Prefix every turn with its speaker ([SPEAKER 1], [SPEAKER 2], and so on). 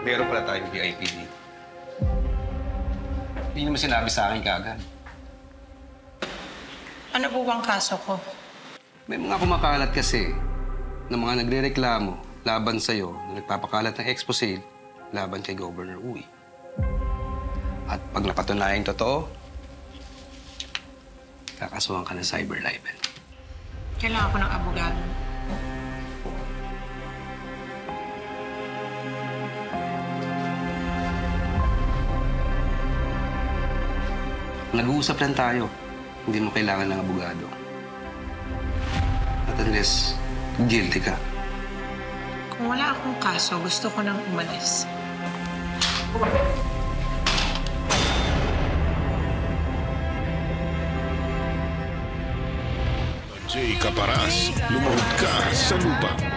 [SPEAKER 1] Meron pala tayong VIP dito. Hindi naman sinabi sa akin kaagad.
[SPEAKER 2] Ano po bang kaso ko?
[SPEAKER 1] May mga kumakalat kasi ng mga nagre-reklamo laban sa'yo na nagpapakalat ng expose laban kay Governor Uy. At pag napatunayang totoo, kakasuhan ka ng cyber libel.
[SPEAKER 2] Kailangan ko ng abogado.
[SPEAKER 1] Nag-uusap lang tayo. Hindi mo kailangan ng abogado. At unless guilty ka.
[SPEAKER 2] Kung wala akong kaso, gusto ko nang umalis.
[SPEAKER 3] Jay Caparas, lumuhod ka sa lupa.